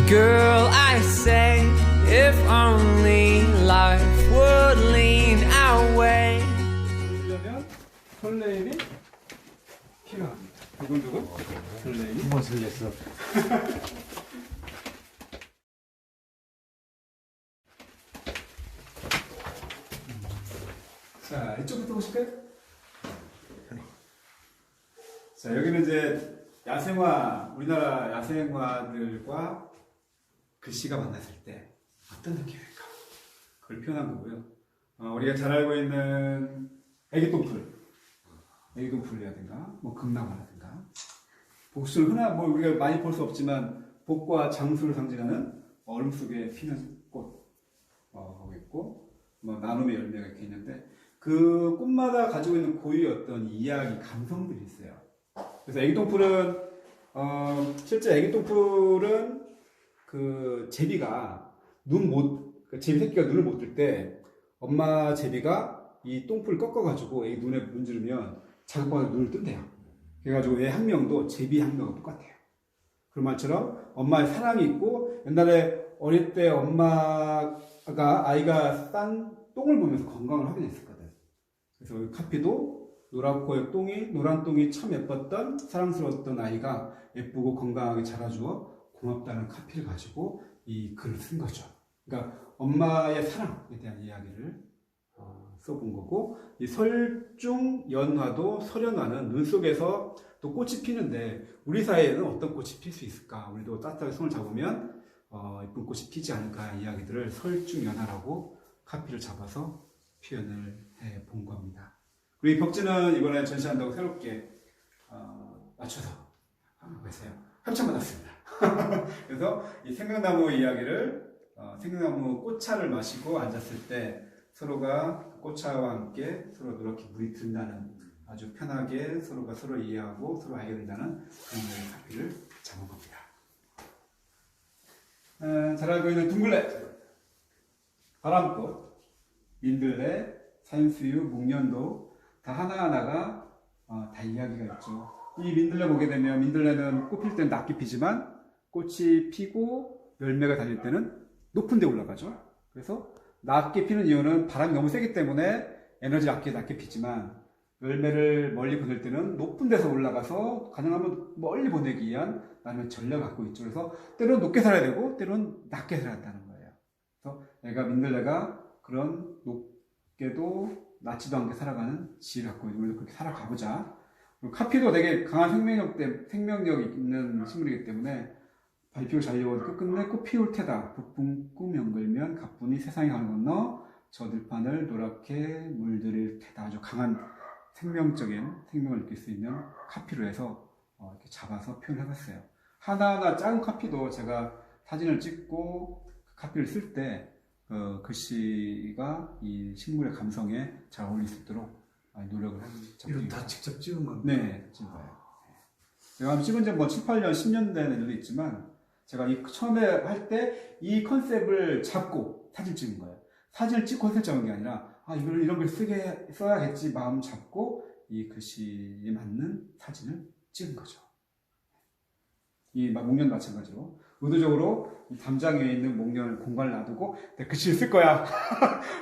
Girl, I say, if only life would lean our way. 그러려면 설레임이 필요합니다. 두근두근 설레임이. 두번 설렜어. 자, 이쪽부터 보실까요? 자, 여기는 이제 야생화, 우리나라 야생화들과 글씨가 만났을 때 어떤 느낌일까? 그걸 표현한 거고요. 우리가 잘 알고 있는 애기똥풀이라든가, 뭐 금나무라든가, 복술 흔한 뭐 우리가 많이 볼 수 없지만 복과 장수를 상징하는 얼음 속에 피는 꽃 하고 있고, 뭐 나눔의 열매가 이렇게 있는데 그 꽃마다 가지고 있는 고유의 어떤 이야기, 감성들이 있어요. 그래서 애기똥풀은 실제 애기똥풀은 그 제비가 제비 새끼가 눈을 못 뜰 때 엄마 제비가 이 똥풀을 꺾어가지고 애기 눈에 문지르면 자극받아서 눈을 뜬대요. 그래가지고 애 학명도 제비 학명과 똑같아요. 그런 말처럼 엄마의 사랑이 있고 옛날에 어릴 때 엄마가 아이가 싼 똥을 보면서 건강을 확인했었거든. 그래서 카피도 노란 똥이 참 예뻤던 사랑스러웠던 아이가 예쁘고 건강하게 자라주어 고맙다는 카피를 가지고 이 글을 쓴 거죠. 그러니까 엄마의 사랑에 대한 이야기를 써본 거고, 이 설중연화도 설연화는 눈 속에서 또 꽃이 피는데 우리 사회에는 어떤 꽃이 필 수 있을까? 우리도 따뜻하게 손을 잡으면 예쁜 꽃이 피지 않을까? 이야기들을 설중연화라고 카피를 잡아서 표현을 해 본 겁니다. 우리 벽지는 이번에 전시한다고 새롭게 맞춰서 하고 있어요. 협찬받았습니다. 그래서 이 생강나무 이야기를 생강나무 꽃차를 마시고 앉았을 때 서로가 꽃차와 함께 서로 이렇게 물이 든다는, 아주 편하게 서로가 서로 이해하고 서로 알게 된다는 그런 카피를 잡은 겁니다. 잘 알고 있는 둥글레, 바람꽃, 민들레, 산수유, 목련도 다 하나하나가 다 이야기가 있죠. 이 민들레 보게 되면 민들레는 꽃 필 때는 낮게 피지만 꽃이 피고 열매가 달릴 때는 높은 데 올라가죠. 그래서 낮게 피는 이유는 바람이 너무 세기 때문에 에너지 낮게 피지만 열매를 멀리 보낼 때는 높은 데서 올라가서 가능하면 멀리 보내기 위한 나름의 전략을 갖고 있죠. 그래서 때로는 높게 살아야 되고 때로는 낮게 살아야 한다는 거예요. 그래서 민들레가 그런 높게도 낮지도 않게 살아가는 지혜를 갖고 있는, 우리도 그렇게 살아가보자. 카피도 되게 강한 생명력이 있는 식물이기 때문에 발피고 잘려온 끝끝내 꽃 피울 테다. 북분 꿈 연글면 가뿐히 세상에 가는 건너 저 들판을 노랗게 물들일 테다. 아주 강한 생명적인 생명을 느낄 수 있는 카피로 해서 이렇게 잡아서 표현해봤어요. 하나하나 작은 카피도 제가 사진을 찍고 카피를 쓸 때 글씨가 이 식물의 감성에 잘 어울릴 수 있도록 노력을 한 작품입니다. 이건 다 직접 찍은 건가요? 네, 찍은 거예요. 제가 찍은 지 뭐 7, 8년, 10년 된 애들도 있지만 제가 처음에 할 때 이 컨셉을 잡고 사진 찍은 거예요. 사진을 찍고 컨셉 잡은 게 아니라 이런 걸 써야겠지 마음 잡고 이 글씨에 맞는 사진을 찍은 거죠. 이 목련도 마찬가지로 의도적으로 이 담장 위에 있는 목련을 공간을 놔두고 내가 글씨를 쓸 거야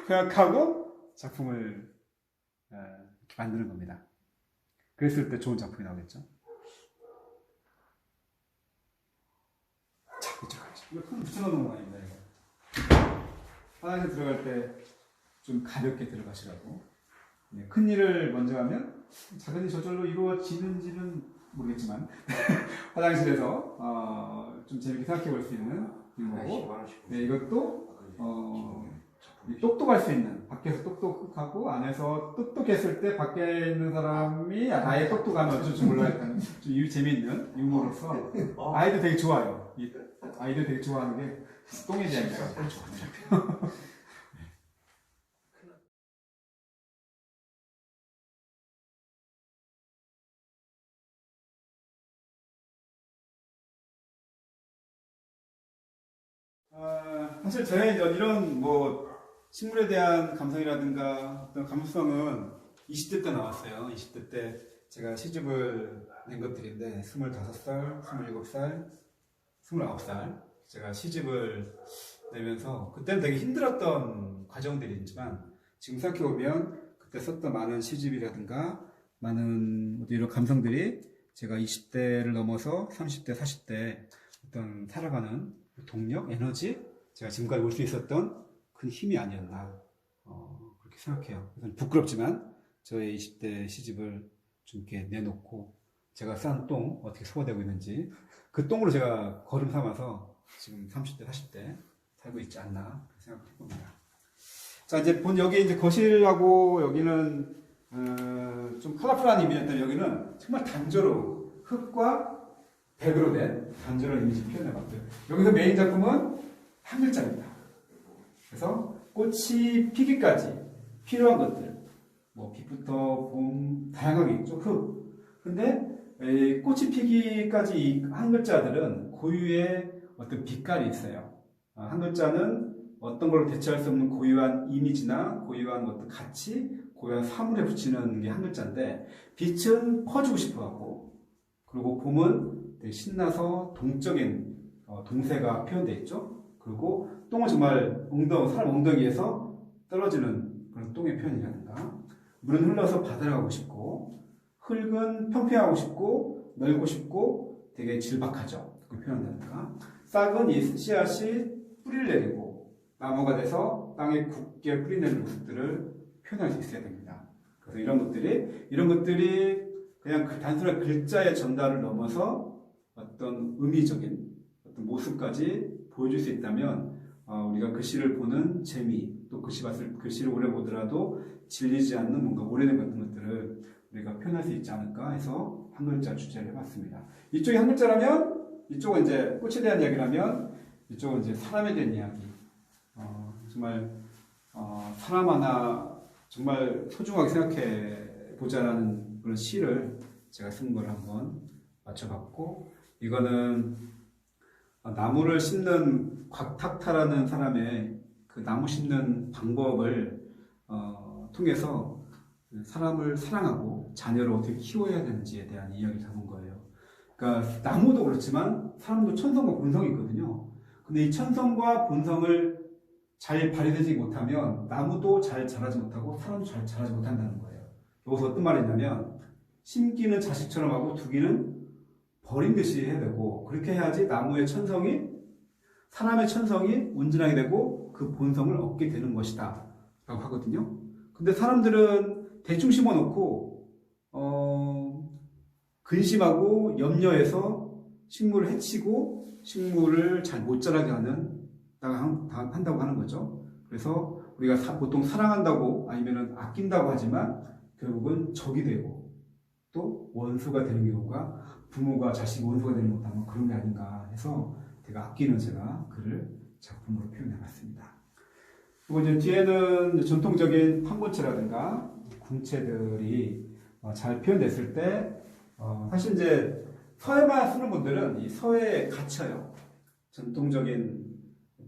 생각하고 작품을 이렇게 만드는 겁니다. 그랬을 때 좋은 작품이 나오겠죠. 자, 이쪽 가죠. 이거 큰 붙여놓는 공간입니다. 화장실 들어갈 때 좀 가볍게 들어가시라고. 큰 일을 먼저 하면 작은 일이 저절로 이루어지는지는 모르겠지만 화장실에서 좀 재밌게 생각해 볼 수 있는 거고, 이것도 똑똑할 수 있는, 밖에서 똑똑하고 안에서 똑똑했을 때 밖에 있는 사람이 나의 똑똑함을 어쩔 몰라 했다는 좀 재미있는 유머로서 아이들 되게 좋아요. 아이들 되게 좋아하는 게 똥에 대한 게 좋아요. 사실 저의 이런 식물에 대한 감성이라든가 어떤 감수성은 20대 때 나왔어요. 20대 때 제가 시집을 낸 것들인데 25살, 27살, 29살 제가 시집을 내면서 그때는 되게 힘들었던 과정들이지만 지금 생각해보면 그때 썼던 많은 시집이라든가 많은 이런 감성들이 제가 20대를 넘어서 30대, 40대 어떤 살아가는 동력, 에너지, 제가 지금까지 올 수 있었던 큰 힘이 아니었나 그렇게 생각해요. 그래서 부끄럽지만 저의 20대 시집을 좀 이렇게 내놓고 제가 싼 똥 어떻게 소화되고 있는지 그 똥으로 제가 걸음 삼아서 지금 30대, 40대 살고 있지 않나 생각을 해봅니다. 자, 이제 여기 이제 거실하고 여기는 좀 컬러풀한 이미지였던 여기는 정말 단조로운 흙과 백으로 된 단조로운 이미지 표현해봤고요. 여기서 메인 작품은 한 글자입니다. 그래서 꽃이 피기까지 필요한 것들, 뭐 빛부터 봄 다양하게 있죠. 흙. 근데 이 꽃이 피기까지 이 한 글자들은 고유의 어떤 빛깔이 있어요. 한 글자는 어떤 걸로 대체할 수 없는 고유한 이미지나 고유한 어떤 가치, 고유한 사물에 붙이는 게 한 글자인데 빛은 퍼주고 싶어하고 그리고 봄은 되게 신나서 동적인 동세가 표현되어 있죠. 그리고 똥은 정말 사람 엉덩이에서 떨어지는 그런 똥의 표현이라든가 물은 흘러서 바다를 가고 싶고 흙은 평평하고 싶고 넓고 싶고 되게 질박하죠. 그 표현한다든가 싹은 이 씨앗이 뿌리를 내리고 나무가 돼서 땅에 굳게 뿌리내는 모습들을 표현할 수 있어야 됩니다. 그래서 이런 것들이 그냥 그 단순한 글자의 전달을 넘어서 어떤 의미적인 어떤 모습까지 보여줄 수 있다면 우리가 글씨를 보는 재미 또 글씨를 오래 보더라도 질리지 않는 뭔가 오래된 같은 것들을 우리가 표현할 수 있지 않을까 해서 한 글자 주제를 해봤습니다. 이쪽이 한 글자라면 이쪽은 이제 꽃에 대한 이야기라면 이쪽은 이제 사람에 대한 이야기. 정말 사람 하나 정말 소중하게 생각해 보자라는 그런 시를 제가 쓴 걸 한번 맞춰봤고 이거는 나무를 심는 곽탁타라는 사람의 그 나무 심는 방법을 통해서 사람을 사랑하고 자녀를 어떻게 키워야 되는지에 대한 이야기를 담은 거예요. 그러니까 나무도 그렇지만 사람도 천성과 본성이 있거든요. 근데 이 천성과 본성을 잘 발휘되지 못하면 나무도 잘 자라지 못하고 사람도 잘 자라지 못한다는 거예요. 여기서 어떤 말이냐면 심기는 자식처럼 하고 두기는 버린 듯이 해야 되고 그렇게 해야지 나무의 천성이 사람의 천성이 온전하게 되고 그 본성을 얻게 되는 것이다 라고 하거든요. 근데 사람들은 대충 심어놓고 근심하고 염려해서 식물을 해치고 식물을 잘 못 자라게 한다고 하는 거죠. 그래서 우리가 보통 사랑한다고 아니면 아낀다고 하지만 결국은 적이 되고 또 원수가 되는 경우가 부모가 자식이 원수가 되는 것도 아마 그런 게 아닌가 해서 제가 아끼는 제가 글을 작품으로 표현해 봤습니다. 그리고 이제 뒤에는 전통적인 판본체라든가 궁체들이 잘 표현됐을 때 사실 이제 서예만 쓰는 분들은 이 서예에 갇혀요. 전통적인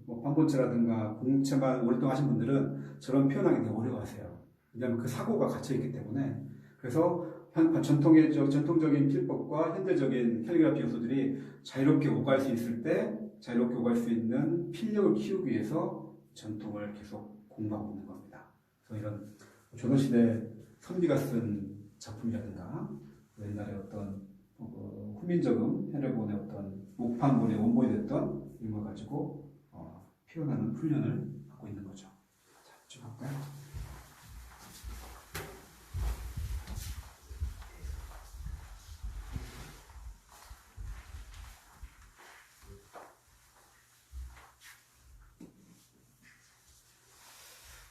판본체라든가 궁체만 오랫동안 하신 분들은 저런 표현하기 되게 어려워하세요. 왜냐하면 그 사고가 갇혀있기 때문에. 그래서 전통적인 필법과 현대적인 캘리그라피 요소들이 자유롭게 오갈 수 있을 때 자유롭게 오갈 수 있는 필력을 키우기 위해서 전통을 계속 공부하고 있는 겁니다. 그래서 이런 조선시대 선비가 쓴 작품이라든가 옛날에 어떤 후민저금 해례본의 어떤 목판본의 원본이 됐던 이런 걸 가지고 표현하는 훈련을 하고 있는 거죠. 자, 쭉 갈까요?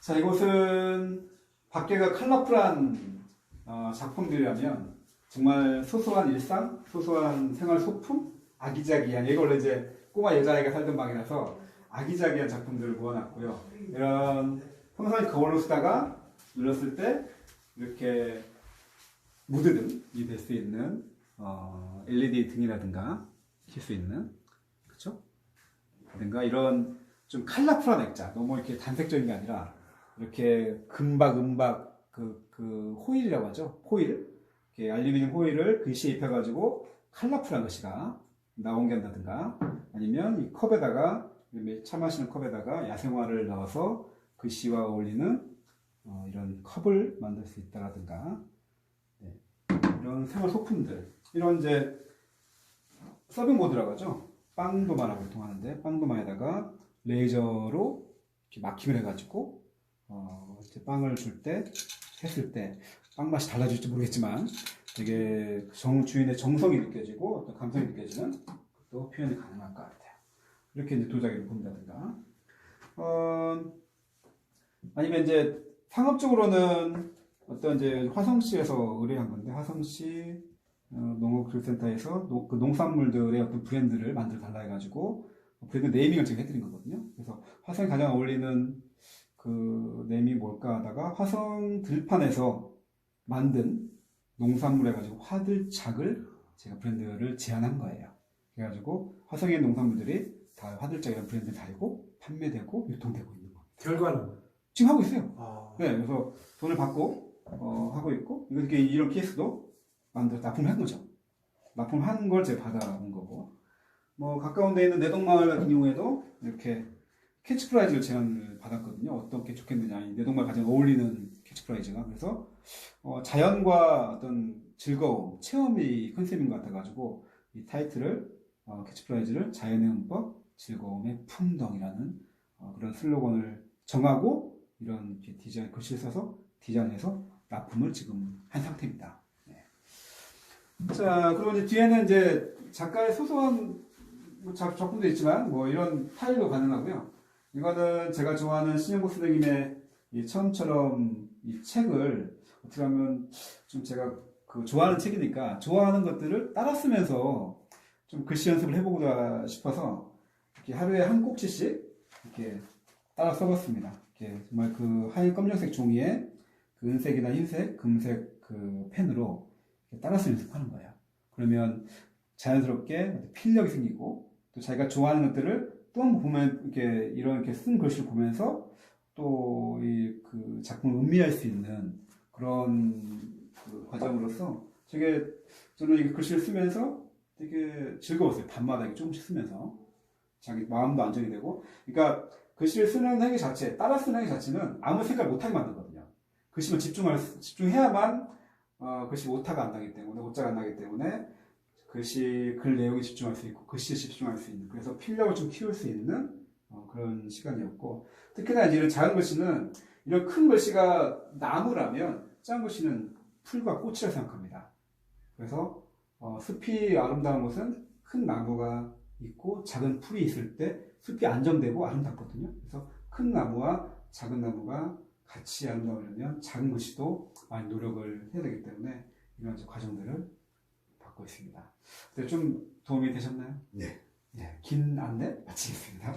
자, 이곳은 밖에가 컬러풀한 작품들이라면 정말 소소한 일상, 소소한 생활 소품, 아기자기한 이걸로 이제 꼬마 여자아이가 살던 방이라서 아기자기한 작품들을 모아놨고요. 이런 평상시 거울로 쓰다가 눌렀을 때 이렇게 무드등이 될 수 있는 LED 등이라든가 킬 수 있는 그렇죠? 라든가 이런 좀 컬러풀한 액자, 너무 이렇게 단색적인 게 아니라 이렇게 금박 그 호일이라고 하죠. 호일, 이렇게 알루미늄 호일을 글씨에 입혀가지고 컬러풀한 글씨가 나온 게 한다든가 아니면 이 컵에다가 차 마시는 컵에다가 야생화를 넣어서 글씨와 어울리는 이런 컵을 만들 수 있다라든가 네. 이런 생활 소품들 이런 이제 서빙보드라고 하죠. 빵도마라고 통하는데 빵도마에다가 레이저로 이렇게 마킹을 해가지고 이제 빵을 줄 때 했을 때 빵 맛이 달라질지 모르겠지만 되게 주인의 정성이 느껴지고 어떤 감성이 느껴지는 또 표현이 가능할 것 같아요. 이렇게 이제 도자기를 본다든가 아니면 이제 상업적으로는 어떤 이제 화성시에서 의뢰한 건데 화성시 농업기술센터에서 그 농산물들의 어떤 브랜드를 만들어 달라 해가지고 브랜드 네이밍을 제가 해드린 거거든요. 그래서 화성에 가장 어울리는 그 네이밍이 뭘까 하다가 화성 들판에서 만든 농산물 해가지고 화들짝을 제가 브랜드를 제안한 거예요. 그래가지고 화성에 있는 농산물들이 다 화들짝이라는 브랜드를 달고 판매되고 유통되고 있는 겁니다. 결과는? 지금 하고 있어요. 아. 네, 그래서 돈을 받고 하고 있고 이렇게 이런 케이스도 만들어 납품을 한 거죠. 납품한 걸 제가 받아온 거고 뭐 가까운 데 있는 내동마을 같은 경우에도 이렇게 캐치프라이즈를 제안을 받았거든요. 어떤 게 좋겠느냐. 이 내동마을 가장 어울리는 캐치프라이즈가 그래서 자연과 어떤 즐거움, 체험이 컨셉인 것 같아가지고 이 타이틀을 캐치프라이즈를 자연의 문법, 즐거움의 풍덩이라는 그런 슬로건을 정하고 이런 디자인 글씨를 써서 디자인해서 납품을 지금 한 상태입니다. 네. 자, 그리고 이제 뒤에는 이제 작가의 소소한 작품도 있지만 뭐 이런 타일도 가능하고요. 이거는 제가 좋아하는 신영복 선생님의 이 처음처럼 이 책을 어떻게 하면 좀 제가 그 좋아하는 책이니까 좋아하는 것들을 따라 쓰면서 좀 글씨 연습을 해보고자 싶어서 이렇게 하루에 한 꼭지씩 이렇게 따라 써봤습니다. 이렇게 정말 그 하얀 검정색 종이에 그 은색이나 흰색, 금색 그 펜으로 따라서 연습하는 거예요. 그러면 자연스럽게 필력이 생기고 또 자기가 좋아하는 것들을 또 한 번 보면 이렇게 쓴 글씨를 보면서 또 이 그 작품을 음미할 수 있는 그런 그 과정으로서 저는 이 글씨를 쓰면서 되게 즐거웠어요. 밤마다 이렇게 조금씩 쓰면서 자기 마음도 안정이 되고 그러니까 글씨를 쓰는 행위 자체, 따라 쓰는 행위 자체는 아무 생각 못하게 만들거든요. 글씨만 집중해야만 글씨 오타가 안 나기 때문에, 오자가 안 나기 때문에 글 내용에 집중할 수 있고, 글씨에 집중할 수 있는, 그래서 필력을 좀 키울 수 있는 그런 시간이었고, 특히나 이제 이런 작은 글씨는, 이런 큰 글씨가 나무라면, 작은 글씨는 풀과 꽃이라 생각합니다. 그래서 숲이 아름다운 곳은 큰 나무가 있고 작은 풀이 있을 때 숲이 안정되고 아름답거든요. 그래서 큰 나무와 작은 나무가 같이 아름다우려면 작은 글씨도 많이 노력을 해야 되기 때문에 이런 과정들을 받고 있습니다. 좀 도움이 되셨나요? 네. 긴 안내 마치겠습니다.